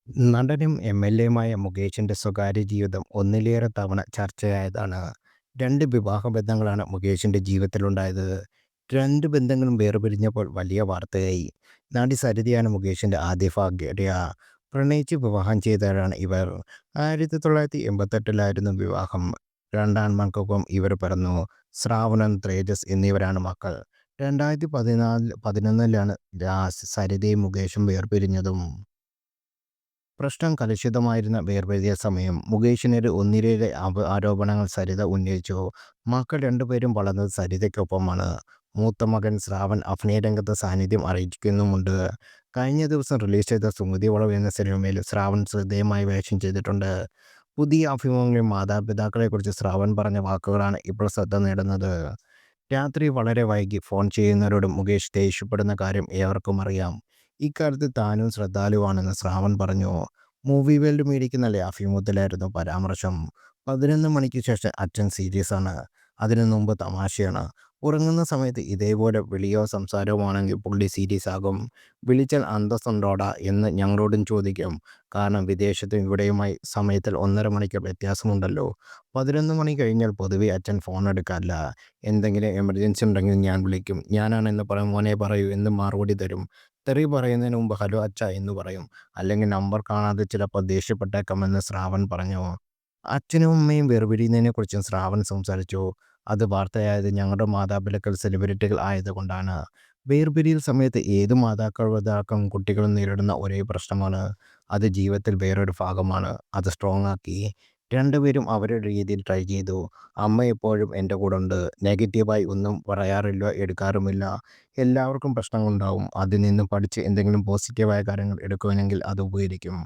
നടനും എംഎൽഎയുമായ മുകേഷിന്റെ സ്വകാര്യ ജീവിതം ഒന്നിലേറെ തവണ ചർച്ചയായതാണ്. രണ്ട് വിവാഹബന്ധങ്ങളാണ് മുകേഷിന്റെ ജീവിതത്തിലുണ്ടായത്. രണ്ട് ബന്ധങ്ങളും വേർപിരിഞ്ഞപ്പോൾ വലിയ വാർത്തയായി. നടി സരിതയാണ് മുകേഷിന്റെ ആദ്യ ഭാര്യ. പ്രണയിച്ച് വിവാഹം ചെയ്തവരാണ് ഇവർ. 1988-ലായിരുന്നു വിവാഹം. രണ്ടാൺമക്കൾക്കൊപ്പം ഇവർ പിറന്നു. ശ്രാവണൻ, തേജസ് എന്നിവരാണ് മക്കൾ. 2011-ലാണ് സരിതയും മുകേഷും വേർപിരിഞ്ഞതും. പ്രശ്നം കലുഷിതമായിരുന്ന വേർപിരിയ സമയം മുകേഷിനെതിരെ ഒന്നിലേറെ ആരോപണങ്ങൾ സരിത ഉന്നയിച്ചു. മക്കൾ രണ്ടുപേരും വളർന്നത് സരിതയ്ക്കൊപ്പമാണ്. മൂത്ത മകൻ ശ്രാവൺ അഭിനയരംഗത്ത് സാന്നിധ്യം അറിയിക്കുന്നുമുണ്ട്. കഴിഞ്ഞ ദിവസം റിലീസ് ചെയ്ത സുമതി വളവ് എന്ന സിനിമയിൽ ശ്രാവൺ ശ്രദ്ധേയമായി വേഷം ചെയ്തിട്ടുണ്ട്. പുതിയ അഭിമുഖങ്ങളിൽ മാതാപിതാക്കളെക്കുറിച്ച് ശ്രാവൺ പറഞ്ഞ വാക്കുകളാണ് ഇപ്പോൾ ശ്രദ്ധ നേടുന്നത്. രാത്രി വളരെ വൈകി ഫോൺ ചെയ്യുന്നവരോട് മുകേഷ് ദേഷ്യപ്പെടുന്ന കാര്യം ഏവർക്കും അറിയാം. ഇക്കാര്യത്തിൽ താനും ശ്രദ്ധാലുവാണെന്ന് ശ്രാവൺ പറഞ്ഞു. മൂവി വേൾഡ് മീഡിയയ്ക്ക് നൽകിയ അഭിമുഖത്തിലായിരുന്നു പരാമർശം. 11 മണിക്ക് ശേഷം അച്ഛൻ സീരിയസാണ്, അതിനു മുമ്പ് തമാശയാണ്. ഉറങ്ങുന്ന സമയത്ത് ഇതേപോലെ വിളിയോ സംസാരമോ ആണെങ്കിൽ പുള്ളി സീരിയസ് ആകും. വിളിച്ചാൽ അന്തസ്സുണ്ടോടാ എന്ന് ഞങ്ങളോടും ചോദിക്കും. കാരണം വിദേശത്തും ഇവിടെയുമായി സമയത്തിൽ 1.5 മണിക്കൂർ വ്യത്യാസമുണ്ടല്ലോ. 11 മണി കഴിഞ്ഞാൽ പൊതുവെ അച്ഛൻ ഫോൺ എടുക്കാറില്ല. എന്തെങ്കിലും എമർജൻസി ഉണ്ടെങ്കിൽ ഞാൻ വിളിക്കും. ഞാനാണെന്ന് പറയും, മോനെ പറയൂ എന്ന് മറുപടി തരും. തെറി പറയുന്നതിന് മുമ്പ് ഹലോ അച്ഛാ എന്ന് പറയും. അല്ലെങ്കിൽ നമ്പർ കാണാതെ ചിലപ്പോൾ ദേഷ്യപ്പെട്ടേക്കാമെന്ന് ശ്രാവൺ പറഞ്ഞു. അച്ഛനും അമ്മയും വേർപിരിയുന്നതിനെക്കുറിച്ചും ശ്രാവൺ സംസാരിച്ചു. അത് വാർത്തയായത് ഞങ്ങളുടെ മാതാപിതാക്കൾ സെലിബ്രിറ്റികൾ ആയതുകൊണ്ടാണ്. വേർപിരിയൽ സമയത്ത് ഏത് മാതാപിതാക്കളും കുട്ടികളും നേരിടുന്ന ഒരേ പ്രശ്നമാണ്. അത് ജീവിതത്തിൽ വേറൊരു ഭാഗമാണ്. അത് സ്ട്രോങ് ആക്കി. രണ്ടുപേരും അവരുടെ രീതിയിൽ ട്രൈ ചെയ്തു. അമ്മ എപ്പോഴും എൻ്റെ കൂടെ ഉണ്ട്. നെഗറ്റീവായി ഒന്നും പറയാറില്ല, എടുക്കാറുമില്ല. എല്ലാവർക്കും പ്രശ്നങ്ങളുണ്ടാവും. അതിൽ നിന്ന് പഠിച്ച് എന്തെങ്കിലും പോസിറ്റീവായ കാര്യങ്ങൾ എടുക്കുവാണെങ്കിൽ അത് ഉപകരിക്കും.